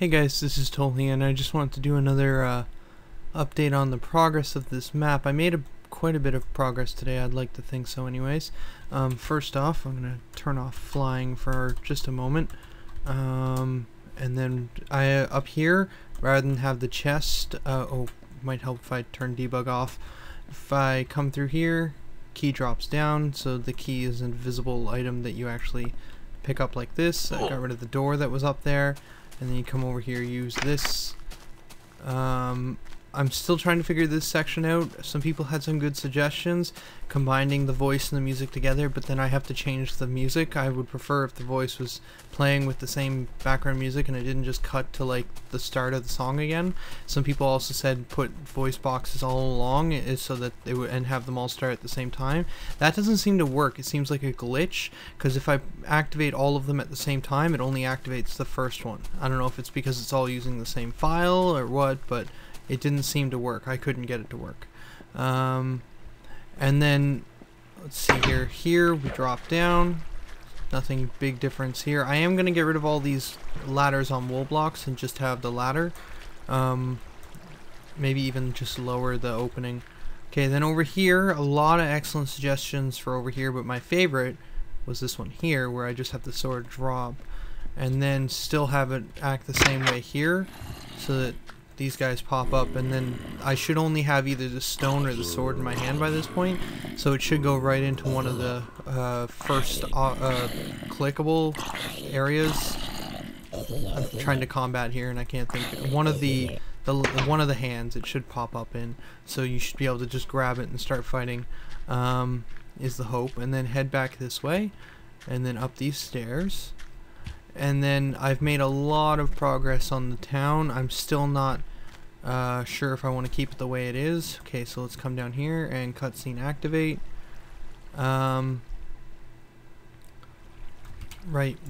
Hey guys, this is Tolly, and I just wanted to do another update on the progress of this map. I made quite a bit of progress today, I'd like to think so anyways. First off, I'm going to turn off flying for just a moment. And then up here, rather than have the chest, might help if I turn debug off. If I come through here, key drops down, so the key is an invisible item that you actually pick up like this. I got rid of the door that was up there, and then you come over here, use this. I'm still trying to figure this section out. Some people had some good suggestions, combining the voice and the music together, but then I have to change the music. I would prefer if the voice was playing with the same background music and it didn't just cut to like the start of the song again. Some people also said put voice boxes all along so that they would and have them all start at the same time. That doesn't seem to work. It seems like a glitch, because if I activate all of them at the same time, it only activates the first one. I don't know if it's because it's all using the same file or what, but it didn't seem to work. I couldn't get it to work. And then, let's see here. Here, we drop down. Nothing big difference here. I am going to get rid of all these ladders on wool blocks and just have the ladder. Maybe even just lower the opening. Okay, then over here, a lot of excellent suggestions for over here, but my favorite was this one here, where I just have the sword drop. And then still have it act the same way here, so that these guys pop up, and then I should only have either the stone or the sword in my hand by this point, so it should go right into one of the first clickable areas. I'm trying to combat here and I can't think. One of the hands it should pop up in, so you should be able to just grab it and start fighting, is the hope. And then head back this way and then up these stairs. And then I've made a lot of progress on the town. I'm still not sure if I want to keep it the way it is. Okay, so let's come down here and cutscene activate. Right,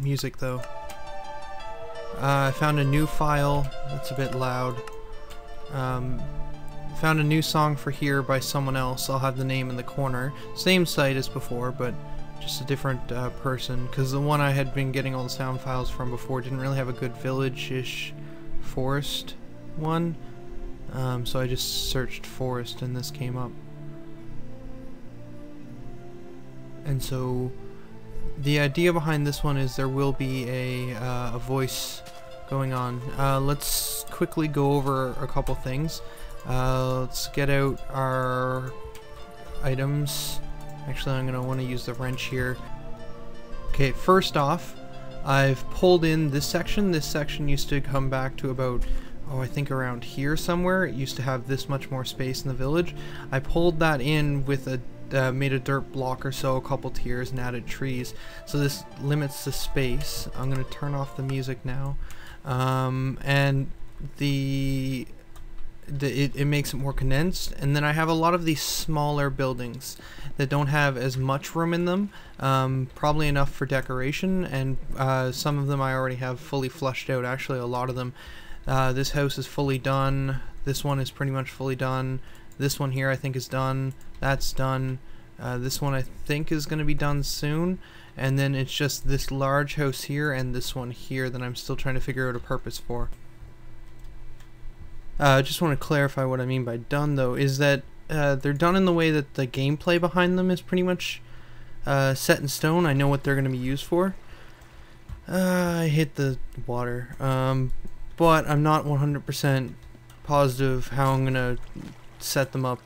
music though. I found a new file. That's a bit loud. Found a new song for here by someone else. I'll have the name in the corner. Same site as before, but just a different person, because the one I had been getting all the sound files from before didn't really have a good village-ish forest one, so I just searched forest and this came up. And so the idea behind this one is there will be a voice going on. Let's quickly go over a couple things. Let's get out our items. Actually, I'm going to want to use the wrench here. Okay, first off, I've pulled in this section. This section used to come back to about, I think around here somewhere. It used to have this much more space in the village. I pulled that in with made a dirt block or so, a couple tiers, and added trees. So this limits the space. I'm going to turn off the music now. And it makes it more condensed. And then I have a lot of these smaller buildings that don't have as much room in them, probably enough for decoration, and some of them I already have fully fleshed out. Actually, a lot of them. This house is fully done. This one is pretty much fully done. This one here I think is done. That's done. This one I think is going to be done soon. And then it's just this large house here and this one here that I'm still trying to figure out a purpose for. I just want to clarify what I mean by done though, is that they're done in the way that the gameplay behind them is pretty much set in stone. I know what they're going to be used for. I hit the water, but I'm not 100% positive how I'm going to set them up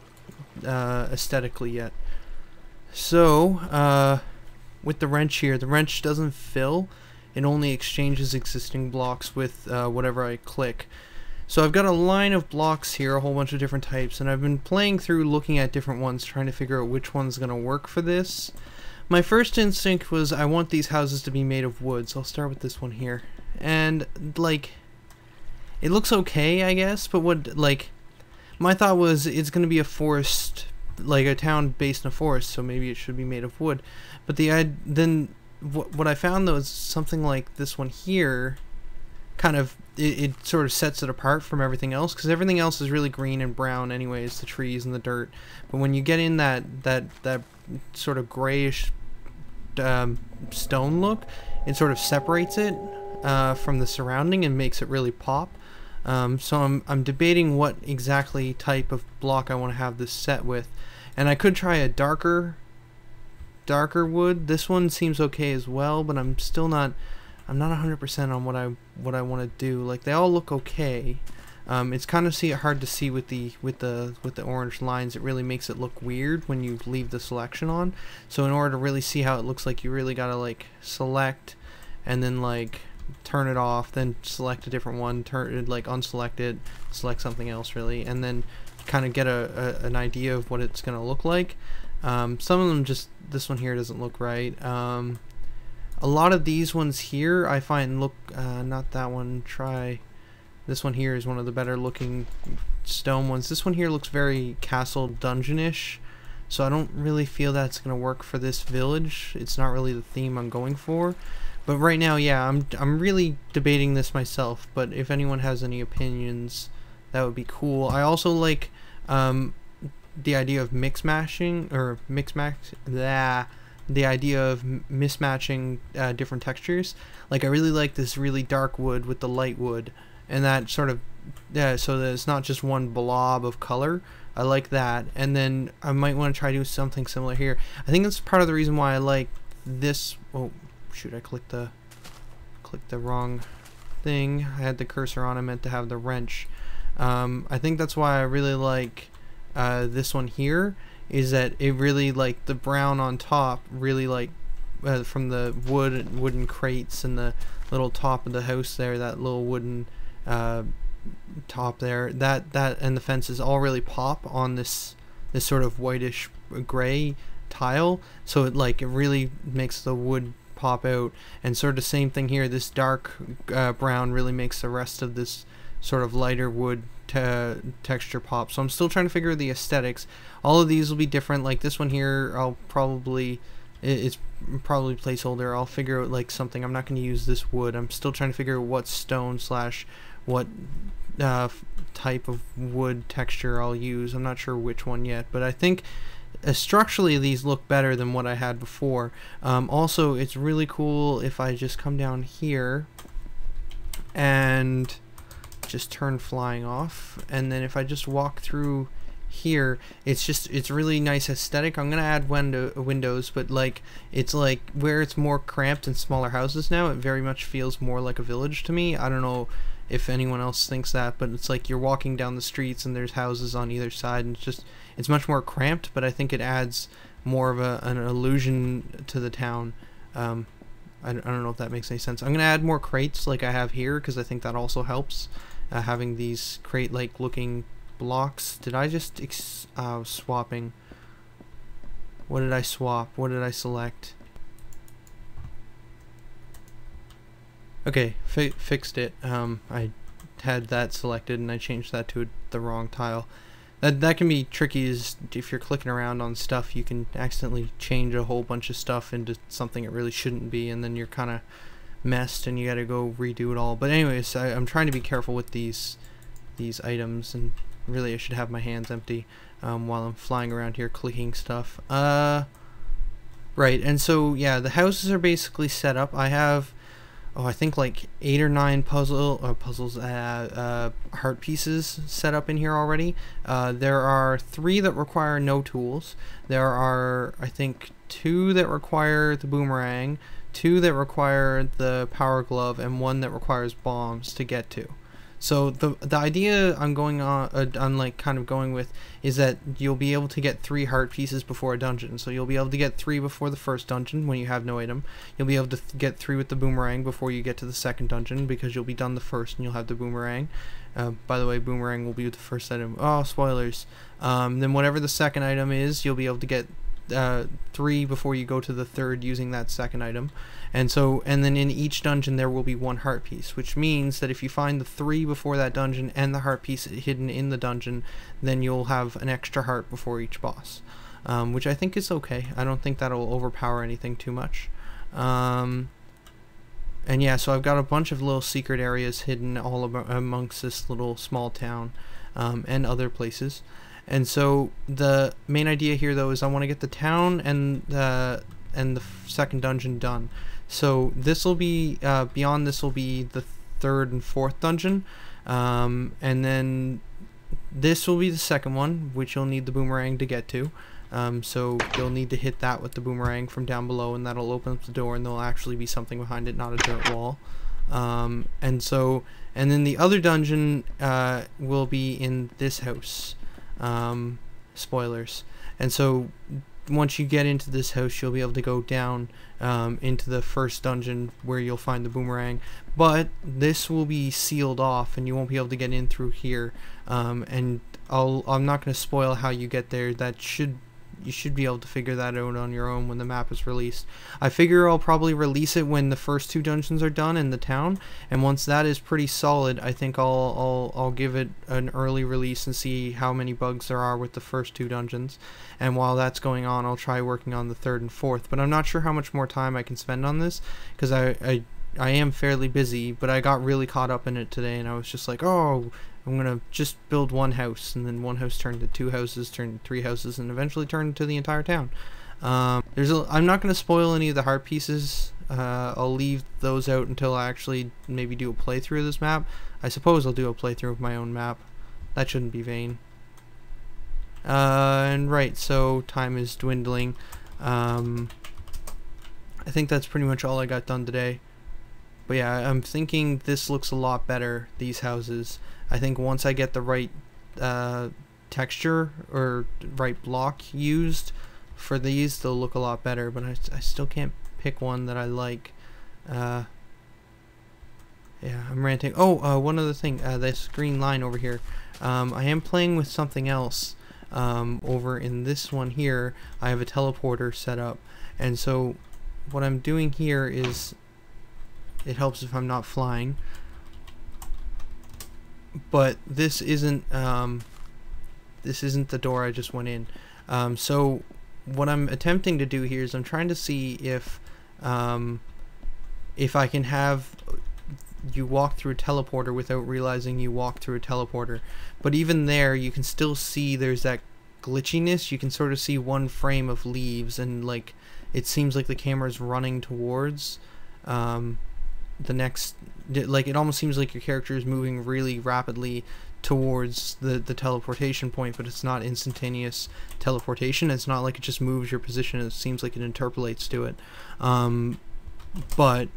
aesthetically yet. So with the wrench here, the wrench doesn't fill, it only exchanges existing blocks with whatever I click. So I've got a line of blocks here, a whole bunch of different types, and I've been playing through looking at different ones, trying to figure out which one's going to work for this. My first instinct was I want these houses to be made of wood, so I'll start with this one here. And, like, it looks okay, I guess, but my thought was it's going to be a forest, like a town based in a forest, so maybe it should be made of wood. But what I found though is something like this one here, kind of, it sort of sets it apart from everything else, because everything else is really green and brown anyways, the trees and the dirt. But when you get in that sort of grayish stone look, it sort of separates it. from the surrounding and makes it really pop. So I'm debating what exactly type of block I want to have this set with, and I could try a darker wood. This one seems okay as well, but I'm not 100% on what I want to do. Like, they all look okay. It's kind of hard to see with the orange lines. It really makes it look weird when you leave the selection on. So in order to really see how it looks like, you really gotta like select and then like turn it off, then select a different one, unselect it, select something else really, and then kind of get an idea of what it's gonna look like. Some of them this one here doesn't look right. A lot of these ones here I find look, not that one, try this one here is one of the better looking stone ones. This one here looks very castle dungeon-ish, so I don't really feel that's gonna work for this village. It's not really the theme I'm going for. But right now, yeah, I'm really debating this myself, but if anyone has any opinions, that would be cool. I also like the idea of mismatching different textures. Like, I really like this really dark wood with the light wood, and that sort of, so that it's not just one blob of color. I like that. And then I might want to try to do something similar here. I think that's part of the reason why I like this. Oh shoot, I clicked the wrong thing. I had the cursor on, I meant to have the wrench. I think that's why I really like this one here, is that it really, like, the brown on top really, like, from the wooden crates and the little top of the house there, that little wooden top there, that and the fences all really pop on this sort of whitish gray tile, so it really makes the wood pop out. And sort of the same thing here, this dark brown really makes the rest of this sort of lighter wood texture pop. So I'm still trying to figure the aesthetics. All of these will be different. Like this one here, it's probably placeholder. I'll figure out like something. I'm not going to use this wood. I'm still trying to figure out what stone / what type of wood texture I'll use. I'm not sure which one yet, but I think structurally these look better than what I had before. Also, it's really cool if I just come down here and just turn flying off, and then if I just walk through here, it's really nice aesthetic. I'm gonna add windows, but like it's like where it's more cramped and smaller houses now, it very much feels more like a village to me. I don't know if anyone else thinks that, but it's like you're walking down the streets and there's houses on either side, and it's much more cramped, but I think it adds more of an illusion to the town. I don't know if that makes any sense. I'm gonna add more crates like I have here, because I think that also helps, having these crate-like looking blocks. Did I just swapping? What did I swap? What did I select? Okay, fixed it. I had that selected and I changed that to the wrong tile. That can be tricky, is if you're clicking around on stuff, you can accidentally change a whole bunch of stuff into something it really shouldn't be, and then you're kind of messed and you gotta go redo it all. But anyways, I'm trying to be careful with these items, and really I should have my hands empty while I'm flying around here clicking stuff. Right, and so yeah, the houses are basically set up. I have, I think like 8 or 9 heart pieces set up in here already. There are 3 that require no tools. There are, I think, 2 that require the boomerang, 2 that require the power glove, and 1 that requires bombs to get to. So the idea I'm going with is that you'll be able to get 3 heart pieces before a dungeon. So you'll be able to get 3 before the first dungeon when you have no item. You'll be able to get 3 with the boomerang before you get to the second dungeon, because you'll be done the first and you'll have the boomerang. By the way, boomerang will be the first item. Oh, spoilers. Then whatever the second item is, you'll be able to get 3 before you go to the third using that second item. And then in each dungeon there will be 1 heart piece, which means that if you find the 3 before that dungeon and the heart piece hidden in the dungeon, then you'll have an extra heart before each boss, which I think is okay. I don't think that'll overpower anything too much. And yeah, so I've got a bunch of little secret areas hidden all amongst this little small town, and other places. And so the main idea here, though, is I want to get the town and the second dungeon done. So this will be, beyond this will be the third and fourth dungeon, and then this will be the second one, which you'll need the boomerang to get to. So you'll need to hit that with the boomerang from down below, and that'll open up the door, and there'll actually be something behind it, not a dirt wall. And then the other dungeon will be in this house. Spoilers. And so once you get into this house, you'll be able to go down into the first dungeon where you'll find the boomerang. But this will be sealed off, and you won't be able to get in through here. And I'm not going to spoil how you get there. You should be able to figure that out on your own when the map is released. I figure I'll probably release it when the first 2 dungeons are done in the town, and once that is pretty solid, I think I'll give it an early release and see how many bugs there are with the first 2 dungeons. And while that's going on, I'll try working on the third and fourth. But I'm not sure how much more time I can spend on this, because I am fairly busy, but I got really caught up in it today, and I was just like, oh, I'm gonna just build one house, and then one house turned to 2 houses, turned to 3 houses, and eventually turned to the entire town. I'm not gonna spoil any of the heart pieces. I'll leave those out until I actually maybe do a playthrough of this map. I suppose I'll do a playthrough of my own map. That shouldn't be vain. And right, so time is dwindling. I think that's pretty much all I got done today. But yeah, I'm thinking this looks a lot better, these houses. I think once I get the right texture or right block used for these, they'll look a lot better. But I still can't pick one that I like. Yeah, I'm ranting. Oh, one other thing. This green line over here. I am playing with something else. Over in this one here, I have a teleporter set up. And so what I'm doing here is, it helps if I'm not flying. But this isn't the door I just went in. So what I'm attempting to do here is I'm trying to see if I can have you walk through a teleporter without realizing you walk through a teleporter. But even there, you can still see there's that glitchiness. You can sort of see one frame of leaves, and like it seems like the camera's running towards the next, like it almost seems like your character is moving really rapidly towards the teleportation point, but it's not instantaneous teleportation. It's not like it just moves your position. It seems like it interpolates to it. But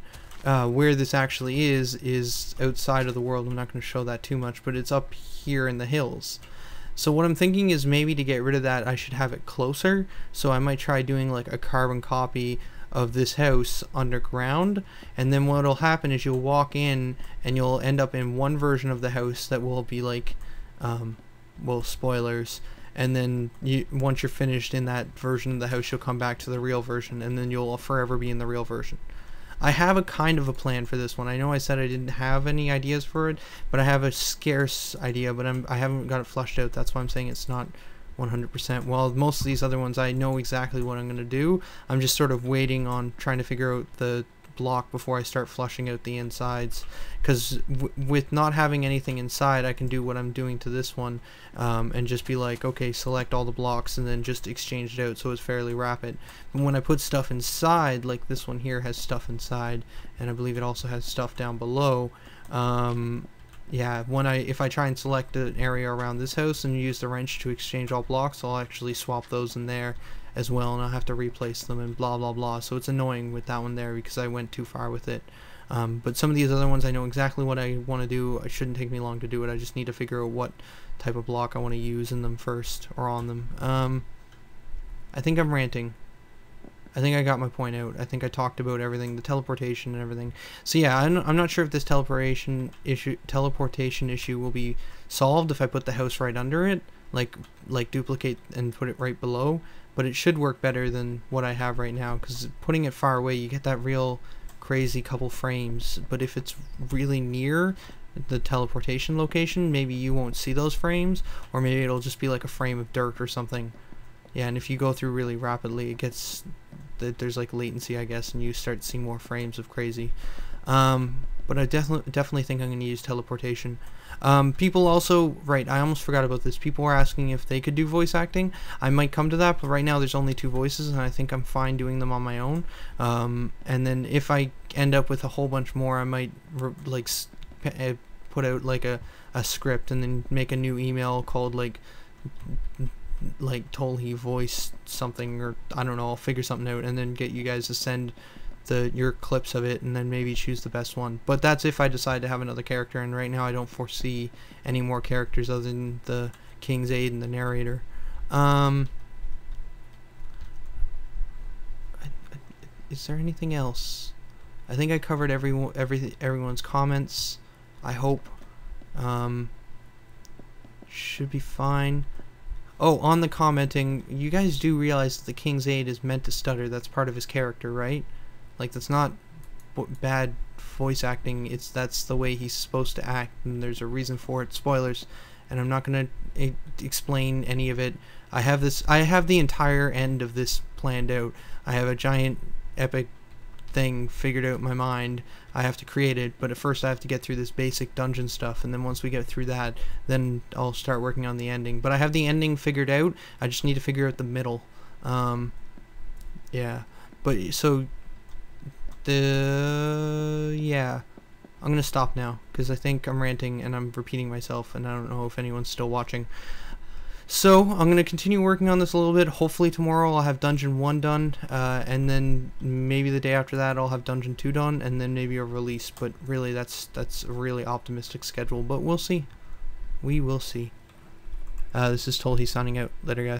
where this actually is outside of the world. I'm not going to show that too much, but it's up here in the hills. So what I'm thinking is maybe to get rid of that, I should have it closer. So I might try doing like a carbon copy of this house underground, and then what'll happen is you'll walk in and you'll end up in one version of the house that will be like well, spoilers, and then once you're finished in that version of the house, you'll come back to the real version, and then you'll forever be in the real version. I have a kind of a plan for this one. I know I said I didn't have any ideas for it, but I have a scarce idea, but I haven't got it flushed out. That's why I'm saying it's not 100%. While most of these other ones I know exactly what I'm going to do. I'm just sort of waiting on trying to figure out the block before I start flushing out the insides, because with not having anything inside, I can do what I'm doing to this one, and just be like, okay, select all the blocks and then just exchange it out, so it's fairly rapid. But when I put stuff inside, like this one here has stuff inside, and I believe it also has stuff down below, yeah, if I try and select an area around this house and use the wrench to exchange all blocks, I'll actually swap those in there as well, and I'll have to replace them and blah blah blah. So it's annoying with that one there because I went too far with it. But some of these other ones I know exactly what I want to do. It shouldn't take me long to do it. I just need to figure out what type of block I want to use in them first, or on them. I think I'm ranting. I think I got my point out. I think I talked about everything, the teleportation and everything. So yeah, I'm not sure if this teleportation issue will be solved if I put the house right under it, like duplicate and put it right below. But it should work better than what I have right now, because putting it far away, you get that real crazy couple frames. But if it's really near the teleportation location, maybe you won't see those frames, or maybe it'll just be like a frame of dirt or something. Yeah, and if you go through really rapidly, it gets there's like latency, I guess, and you start seeing more frames of crazy. but I definitely think I'm going to use teleportation. People also, right, I almost forgot about this. People were asking if they could do voice acting. I might come to that, but right now there's only 2 voices, and I think I'm fine doing them on my own. And then if I end up with a whole bunch more, I might put out like a script and then make a new email called like Tolhi voice something, or I don't know, I'll figure something out and then get you guys to send your clips of it and then maybe choose the best one. But that's if I decide to have another character, and right now I don't foresee any more characters other than the King's Aid and the narrator. Is there anything else? I think I covered everyone's comments, I hope. Should be fine. Oh, on the commenting, you guys do realize that the King's Aid is meant to stutter. That's part of his character, right? Like, that's not bad voice acting. That's the way he's supposed to act, and there's a reason for it. Spoilers, and I'm not gonna explain any of it. I have the entire end of this planned out. I have a giant epic thing figured out in my mind. I have to create it, but at first I have to get through this basic dungeon stuff, and then once we get through that, then I'll start working on the ending. But I have the ending figured out. I just need to figure out the middle. Yeah, but so yeah, I'm gonna stop now because I think I'm ranting and I'm repeating myself, and I don't know if anyone's still watching. So I'm going to continue working on this a little bit. Hopefully tomorrow I'll have Dungeon 1 done, and then maybe the day after that I'll have Dungeon 2 done, and then maybe a release. But really, that's a really optimistic schedule, but we'll see. We will see. This is Tolhi signing out. Later, guys.